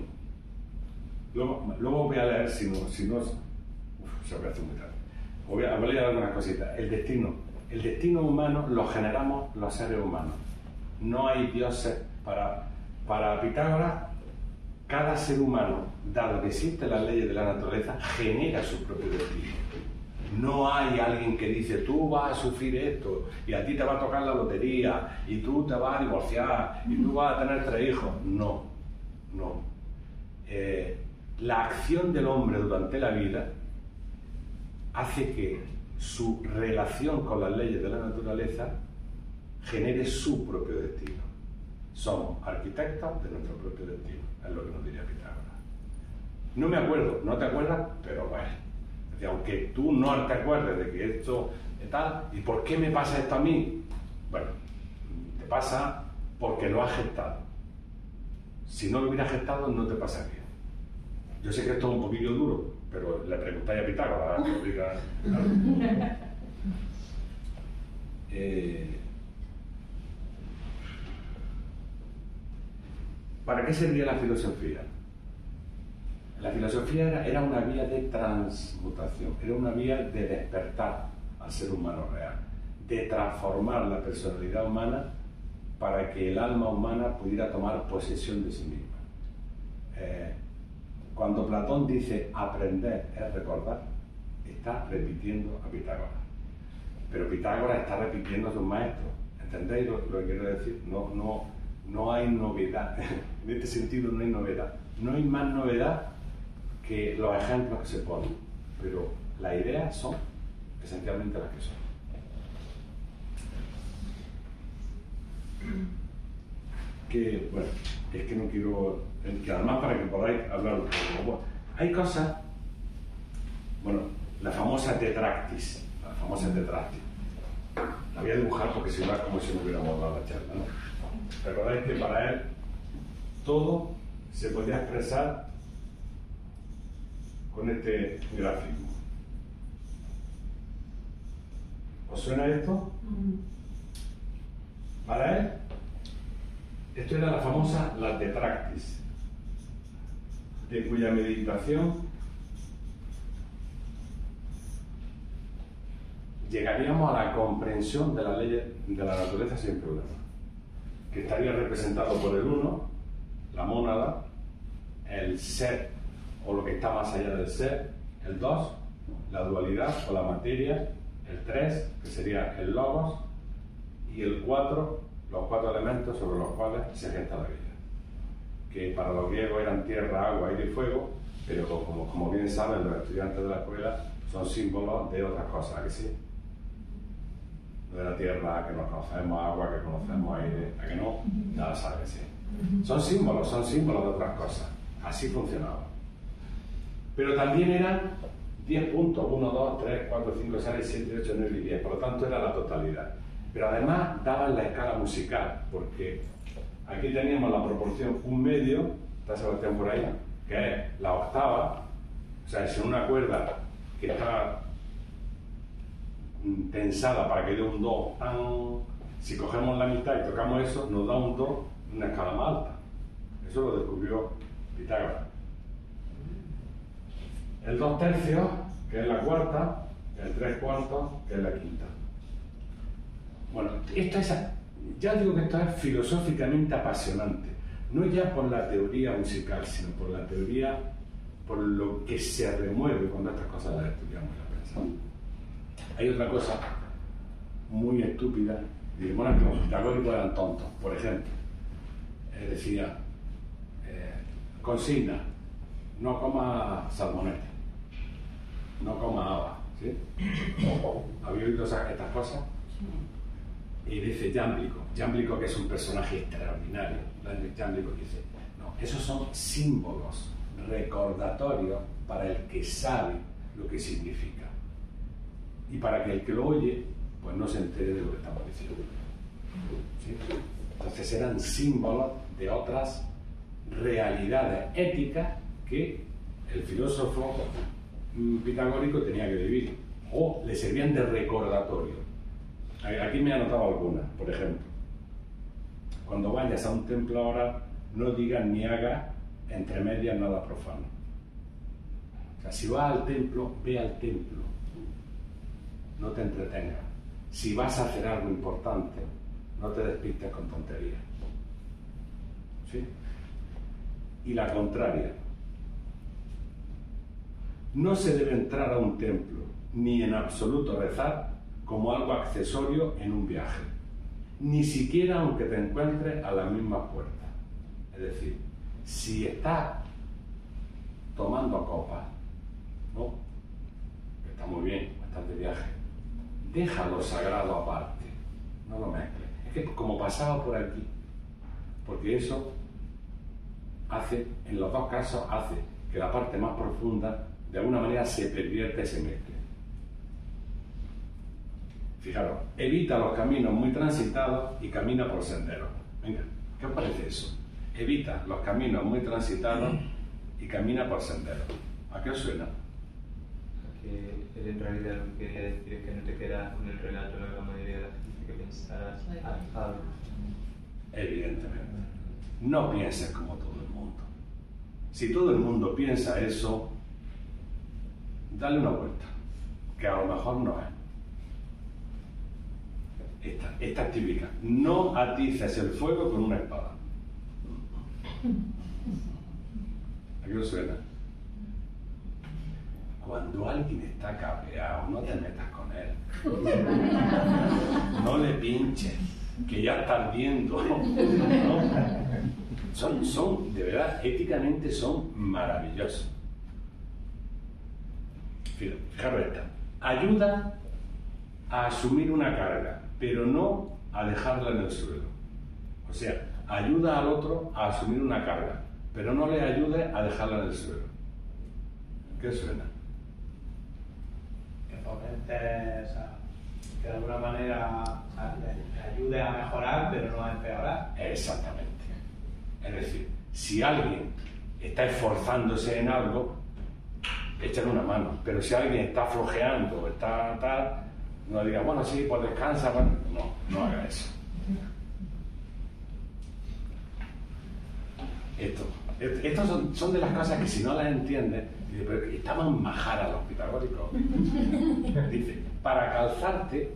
Luego voy a leer, si no se me hace muy tarde. Voy a leer algunas cositas. El destino humano lo generamos los seres humanos. No hay dioses. Para Pitágoras, cada ser humano, dado que existen las leyes de la naturaleza, genera su propio destino. No hay alguien que dice, tú vas a sufrir esto, y a ti te va a tocar la lotería, y tú te vas a divorciar, y tú vas a tener 3 hijos. No. La acción del hombre durante la vida hace que su relación con las leyes de la naturaleza genere su propio destino. Somos arquitectos de nuestro propio destino, es lo que nos diría Pitágoras. No me acuerdo, no te acuerdas, pero bueno. Aunque tú no te acuerdes de que esto es tal, ¿y por qué me pasa esto a mí? Bueno, te pasa porque lo has gestado. Si no lo hubieras gestado, no te pasaría. Yo sé que esto es un poquillo duro, pero le preguntáis a Pitágoras, que os diga, claro. ¿Para qué servía la filosofía? La filosofía era una vía de transmutación, era una vía de despertar al ser humano real, de transformar la personalidad humana para que el alma humana pudiera tomar posesión de sí misma. Cuando Platón dice aprender es recordar, está repitiendo a Pitágoras. Pero Pitágoras está repitiendo a sus maestros. ¿Entendéis lo que quiero decir? No hay novedad. En este sentido no hay novedad. No hay más novedad que los ejemplos que se ponen. Pero las ideas son esencialmente las que son. Que, bueno, es que no quiero... Que además para que podáis hablar un poco. Bueno, hay cosas... Bueno, la famosa tetractis. La voy a dibujar porque si no es como si no hubiéramos dado la charla, ¿no? Recordáis que para él todo se podía expresar con este gráfico. ¿Os suena esto? Para él, esto era la famosa la tetractis, de cuya meditación llegaríamos a la comprensión de las leyes de la naturaleza sin problema, que estaría representado por el 1, la mónada, el ser o lo que está más allá del ser, el 2, la dualidad o la materia, el 3, que sería el logos, y el 4, los 4 elementos sobre los cuales se gesta la vida, que para los griegos eran tierra, agua, aire y fuego, pero como bien saben los estudiantes de la escuela, son símbolos de otras cosas, ¿a que sí? De la tierra, que nos conocemos, agua, que conocemos aire, ¿a que no? Ya lo sabes, sí. Son símbolos de otras cosas. Así funcionaba. Pero también eran 10 puntos, 1, 2, 3, 4, 5, 6, 7, 8, 9 y 10. Por lo tanto, era la totalidad. Pero además daban la escala musical, porque aquí teníamos la proporción 1 medio, está Sebastián por ahí, que es la octava, o sea, es una cuerda que está tensada para que dé un do tan... Si cogemos la mitad y tocamos eso, nos da un do en una escala más alta. Eso lo descubrió Pitágoras. El 2 tercios, que es la cuarta, el 3 cuartos, que es la quinta. Bueno, esto es, ya digo que esto es filosóficamente apasionante, no ya por la teoría musical, sino por la teoría, por lo que se remueve cuando estas cosas las estudiamos y las pensamos. Hay otra cosa muy estúpida, y bueno, que los pitagóricos eran tontos. Por ejemplo, decía, consigna, no coma salmonella, no coma haba, ¿sí? ¿Habéis oído estas cosas? Y dice Jámblico, que es un personaje extraordinario, Jámblico dice, no, esos son símbolos recordatorios para el que sabe lo que significa y para que el que lo oye pues no se entere de lo que estamos diciendo, ¿sí? Entonces eran símbolos de otras realidades éticas que el filósofo pitagórico tenía que vivir o le servían de recordatorio. Aquí me he anotado algunas. Por ejemplo, cuando vayas a un templo ahora, no digas ni hagas entre medias nada profano. O sea, si vas al templo, ve al templo, no te entretengas. Si vas a hacer algo importante, no te despistes con tonterías, ¿sí? Y la contraria, no se debe entrar a un templo ni en absoluto rezar como algo accesorio en un viaje, ni siquiera aunque te encuentres a la misma puerta. Es decir, si estás tomando copas, ¿no? Está muy bien, estás de viaje, deja lo sagrado aparte, no lo mezcles. Es que como pasaba por aquí, porque eso hace, en los dos casos, hace que la parte más profunda de alguna manera se pervierte, se mezcle. Fijaros, evita los caminos muy transitados y camina por senderos. Venga, ¿qué os parece eso? Evita los caminos muy transitados y camina por senderos. ¿A qué os suena? Que él en realidad lo que quería decir es que no te quedas con el relato de la mayoría de la gente que pensaras algo. Evidentemente. No pienses como todo el mundo. Si todo el mundo piensa eso, dale una vuelta, que a lo mejor no es. Esta es típica. No atices el fuego con una espada. ¿A qué os suena? Cuando alguien está cabreado, no te metas con él. No le pinches, que ya está ardiendo. ¿No? Son, de verdad, éticamente son maravillosos. Fijaros esta. Ayuda a asumir una carga, pero no a dejarla en el suelo. O sea, ayuda al otro a asumir una carga, pero no le ayude a dejarla en el suelo. ¿Qué suena? Que fomente, o sea, que de alguna manera, o sea, le ayude a mejorar, pero no a empeorar. Exactamente. Es decir, si alguien está esforzándose en algo, échale una mano. Pero si alguien está flojeando, está tal, no diga, bueno, sí, pues descansa. Bueno, no haga eso. Estos son de las cosas que si no las entiendes, dice, pero estaban majaras los pitagóricos. Dice, para calzarte,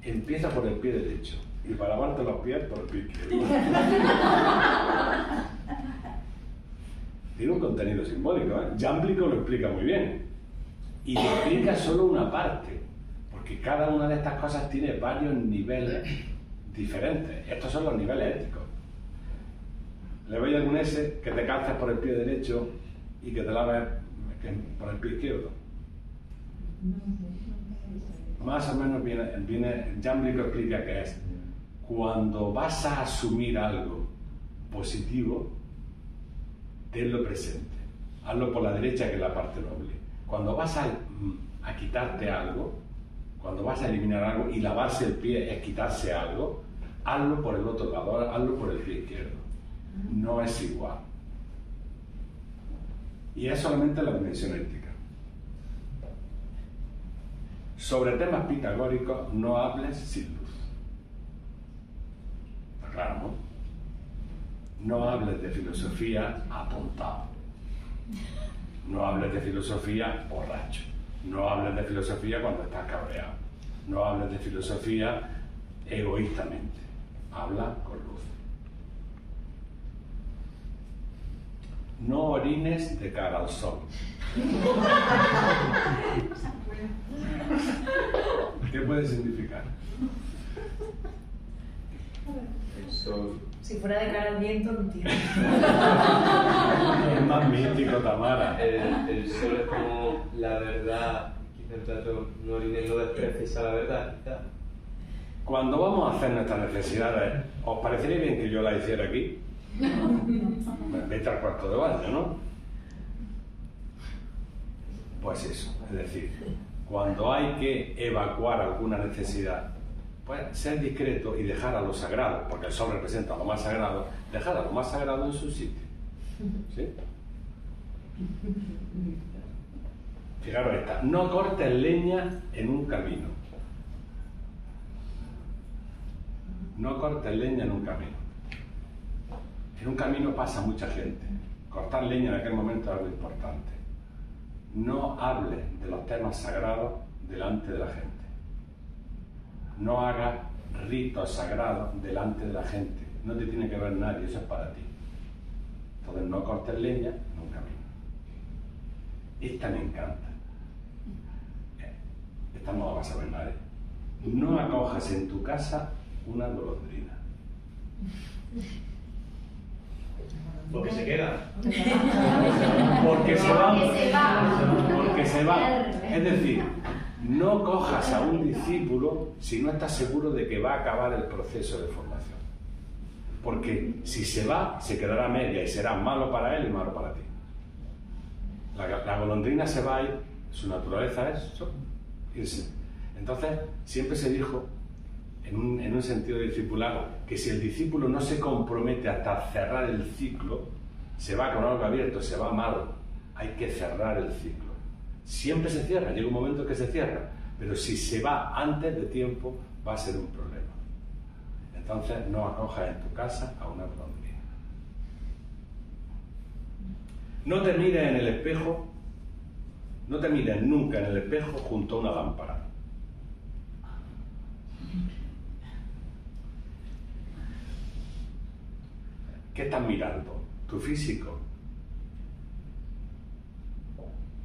empieza por el pie derecho y para lavarte los pies por el pie izquierdo. Tiene un contenido simbólico, ¿eh? Jámblico lo explica muy bien. Y te explica solo una parte, porque cada una de estas cosas tiene varios niveles diferentes. Estos son los niveles éticos. Le voy a algún ese que te calces por el pie derecho y que te laves por el pie izquierdo. Más o menos viene Jámblico explica que es cuando vas a asumir algo positivo, tenlo presente. Hazlo por la derecha, que es la parte noble. Cuando vas a quitarte algo, cuando vas a eliminar algo y lavarse el pie es quitarse algo, hazlo por el otro lado, hazlo por el pie izquierdo. No es igual. Y es solamente la dimensión ética. Sobre temas pitagóricos no hables sin luz. Está claro, ¿no? No hables de filosofía atontado. No hables de filosofía borracho. No hables de filosofía cuando estás cabreado. No hables de filosofía egoístamente. Habla con luz. No orines de cara al sol. ¿Qué puede significar? El sol. Si fuera de cara al viento, no entiendo. Es más místico, Tamara. El sol es como la verdad. Quizá el trato no orines, no desprecies a la verdad, quizá. Cuando vamos a hacer nuestras necesidades, ¿os parecería bien que yo la hiciera aquí? Vete al cuarto de baño, ¿no? Pues eso, es decir, cuando hay que evacuar alguna necesidad, pues ser discreto y dejar a lo sagrado, porque el sol representa lo más sagrado, dejar a lo más sagrado en su sitio. ¿Sí? Fijaros esta, no cortes leña en un camino. No cortes leña en un camino. En un camino pasa mucha gente. Cortar leña en aquel momento es algo importante. No hables de los temas sagrados delante de la gente. No hagas ritos sagrados delante de la gente. No te tiene que ver nadie, eso es para ti. Entonces no cortes leña en un camino. Esta me encanta. Esta no la vas a ver nadie. No acojas en tu casa una golondrina. Porque se queda. Porque se va. Porque se va. Es decir, no cojas a un discípulo si no estás seguro de que va a acabar el proceso de formación. Porque si se va, se quedará a media y será malo para él y malo para ti. La golondrina se va y su naturaleza es irse. Entonces, siempre se dijo, en un sentido discipulado, que si el discípulo no se compromete hasta cerrar el ciclo, se va con algo abierto, se va mal. Hay que cerrar el ciclo. Siempre se cierra, llega un momento que se cierra, pero si se va antes de tiempo, va a ser un problema. Entonces, no acojas en tu casa a una golondrina. No te mires en el espejo, no te mires nunca en el espejo junto a una lámpara. ¿Qué estás mirando? ¿Tu físico?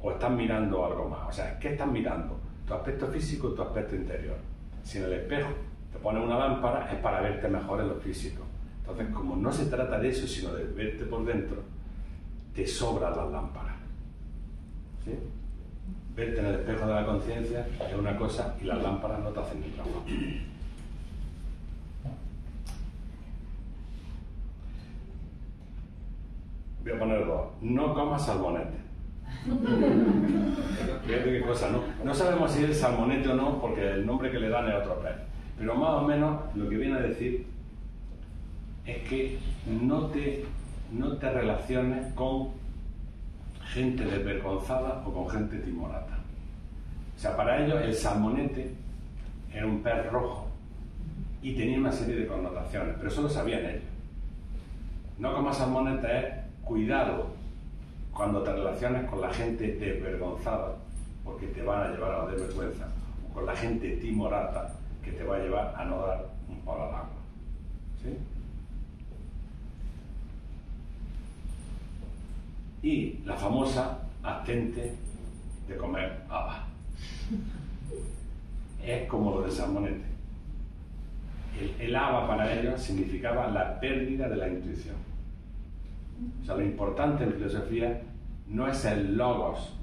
¿O estás mirando algo más? O sea, ¿qué estás mirando? ¿Tu aspecto físico o tu aspecto interior? Si en el espejo te pones una lámpara es para verte mejor en lo físico. Entonces, como no se trata de eso, sino de verte por dentro, te sobran las lámparas. ¿Sí? Verte en el espejo de la conciencia es una cosa y las lámparas no te hacen ni trabajo. Voy a poner dos. No comas salmonete. Fíjate qué cosa, ¿no? No sabemos si es salmonete o no, porque el nombre que le dan es otro pez. Pero más o menos lo que viene a decir es que no te relaciones con gente desvergonzada o con gente timorata. O sea, para ellos el salmonete era un pez rojo y tenía una serie de connotaciones, pero eso lo sabían ellos. No comas salmonete es cuidado cuando te relaciones con la gente desvergonzada, porque te van a llevar a la desvergüenza, o con la gente timorata, que te va a llevar a no dar un palo al agua. ¿Sí? Y la famosa abstente de comer habas. Es como lo del salmonete. El haba para ellos significaba la pérdida de la intuición. O sea, lo importante en filosofía no es el logos,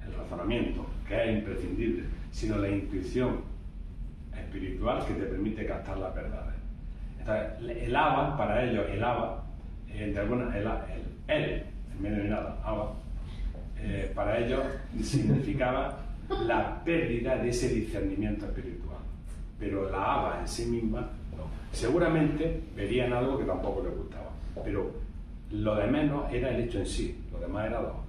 el razonamiento, que es imprescindible, sino la intuición espiritual que te permite captar las verdades. Entonces, el haba, para ellos, el haba, en medio de nada, haba, para ellos significaba la pérdida de ese discernimiento espiritual. Pero la haba en sí misma, no. Seguramente verían algo que tampoco les gustaba, pero lo de menos era el hecho en sí, lo demás era lo otro.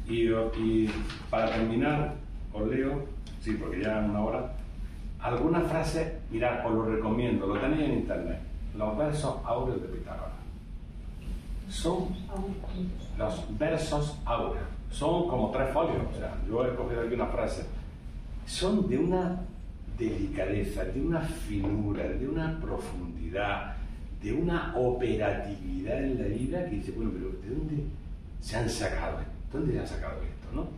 Y para terminar, os leo, sí, porque ya es una hora, algunas frases, mirad, os lo recomiendo, lo tenéis en internet, los versos áureos de Pitágoras. Son los versos áureos, son como 3 folios, o sea, yo he cogido aquí una frase, son de una delicadeza, de una finura, de una profundidad, de una operatividad en la vida que dice, bueno, pero ¿de dónde se han sacado esto? ¿Dónde se han sacado esto, no?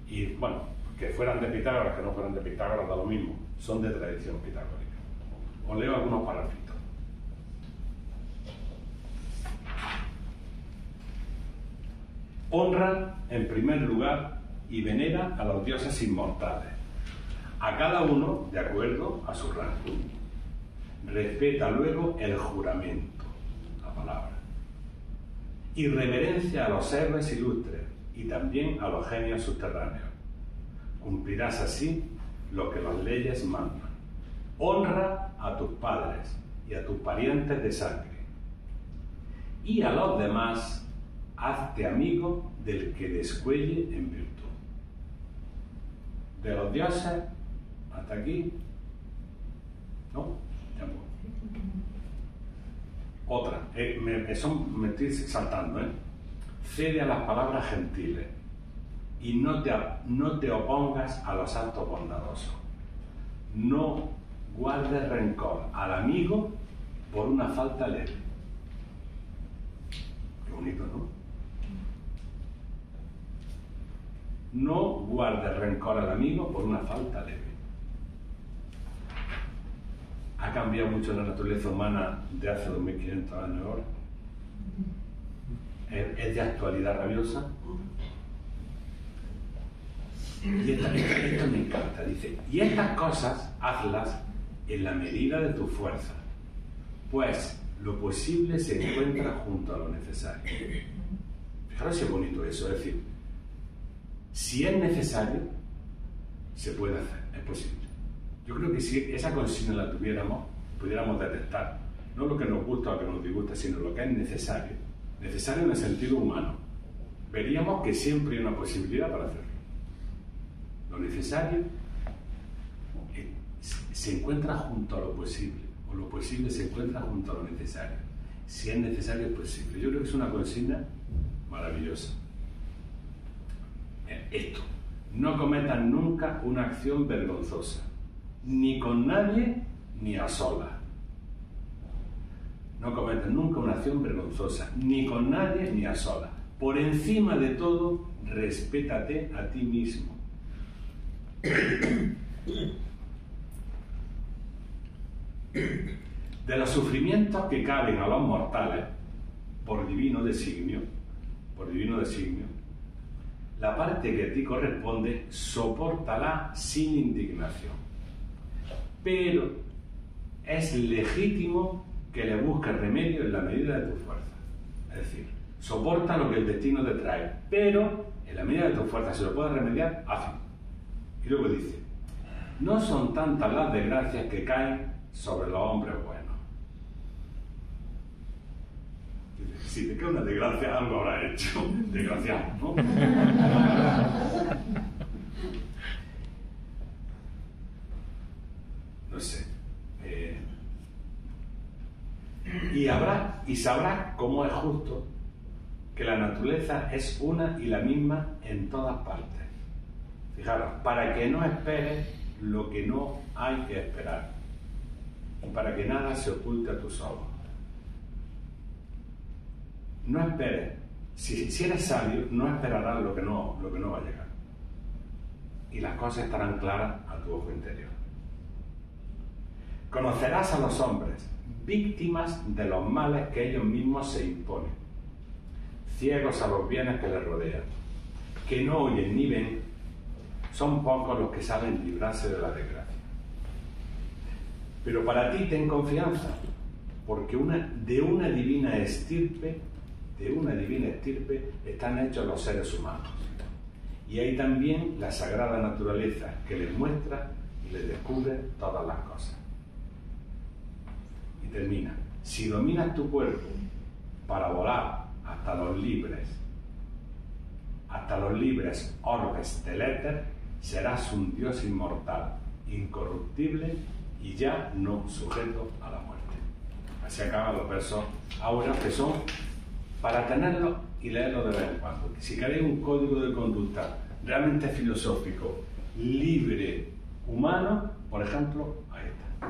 Y bueno, que fueran de Pitágoras, que no fueran de Pitágoras, da lo mismo, son de tradición pitagórica. Os leo algunos párrafos. Honra en primer lugar y venera a los dioses inmortales, a cada uno de acuerdo a su rango. Respeta luego el juramento, la palabra, y reverencia a los héroes ilustres y también a los genios subterráneos. Cumplirás así lo que las leyes mandan. Honra a tus padres y a tus parientes de sangre. Y a los demás, hazte amigo del que descuelle en virtud. De los dioses, hasta aquí, ¿no? Otra, me estoy saltando, cede a las palabras gentiles y no te opongas a los actos bondadosos. No guardes rencor al amigo por una falta leve. Qué bonito, ¿no? No guardes rencor al amigo por una falta leve. ¿Ha cambiado mucho la naturaleza humana de hace 2500 años ahora? ¿Es de actualidad rabiosa? Y esto me encanta, dice, y estas cosas hazlas en la medida de tu fuerza, pues lo posible se encuentra junto a lo necesario. Fijaros si es bonito eso, es decir, si es necesario, se puede hacer, es posible. Yo creo que si esa consigna la tuviéramos, pudiéramos detectar, no lo que nos gusta o lo que nos disgusta, sino lo que es necesario en el sentido humano, veríamos que siempre hay una posibilidad para hacerlo. Lo necesario se encuentra junto a lo posible, o lo posible se encuentra junto a lo necesario. Si es necesario, es posible. Yo creo que es una consigna maravillosa. Esto, no cometan nunca una acción vergonzosa, ni con nadie, ni a solas. No cometan nunca una acción vergonzosa, ni con nadie, ni a solas. Por encima de todo, respétate a ti mismo. De los sufrimientos que caben a los mortales, por divino designio, la parte que a ti corresponde, sopórtala sin indignación. Pero es legítimo que le busques remedio en la medida de tu fuerza. Es decir, soporta lo que el destino te trae, pero en la medida de tu fuerza, si lo puedes remediar, hazlo. Y luego dice, no son tantas las desgracias que caen sobre los hombres buenos. Si te cae una desgracia, algo habrá hecho. Desgraciado, ¿no? No sé. Y sabrás cómo es justo que la naturaleza es una y la misma en todas partes. Fijaros, para que no esperes lo que no hay que esperar, y para que nada se oculte a tus ojos. No esperes. Si eres sabio, no esperarás lo que no va a llegar. Y las cosas estarán claras a tu ojo interior. Conocerás a los hombres, víctimas de los males que ellos mismos se imponen, ciegos a los bienes que les rodean, que no oyen ni ven, son pocos los que saben librarse de la desgracia. Pero para ti ten confianza, porque de una divina estirpe están hechos los seres humanos. Y hay también la sagrada naturaleza que les muestra y les descubre todas las cosas. Y termina. Si dominas tu cuerpo para volar hasta los libres orbes del éter, serás un Dios inmortal, incorruptible y ya no sujeto a la muerte. Así acaban los versos áureos, que son para tenerlo y leerlo de vez en cuando. Si queréis un código de conducta realmente filosófico, libre, humano, por ejemplo, ahí está.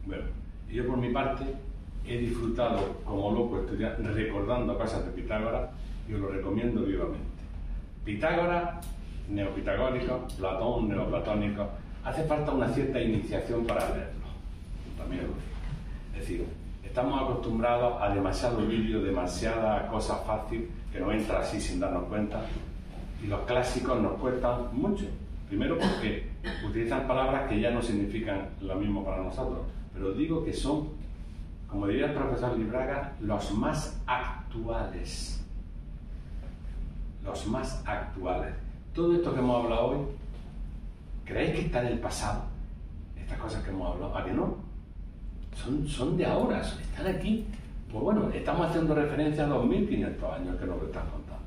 Bueno, y yo por mi parte he disfrutado como loco recordando cosas de Pitágoras y os lo recomiendo vivamente. Pitágoras, neopitagórico, Platón, neoplatónico, hace falta una cierta iniciación para leerlo. También lo digo. Es decir, estamos acostumbrados a demasiado vídeo, demasiada cosa fácil que nos entra así sin darnos cuenta, y los clásicos nos cuestan mucho. Primero porque utilizan palabras que ya no significan lo mismo para nosotros, pero digo que son, como diría el profesor Libraga, los más actuales. Los más actuales. Todo esto que hemos hablado hoy, ¿creéis que está en el pasado? Estas cosas que hemos hablado, ¿a que no? Son de ahora, están aquí. Pues bueno, estamos haciendo referencia a 2500 años que nos lo están contando.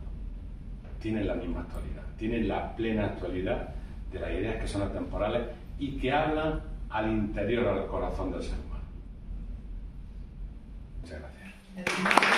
Tienen la misma actualidad, tienen la plena actualidad de las ideas que son atemporales y que hablan al interior, al corazón del ser humano. Muchas gracias.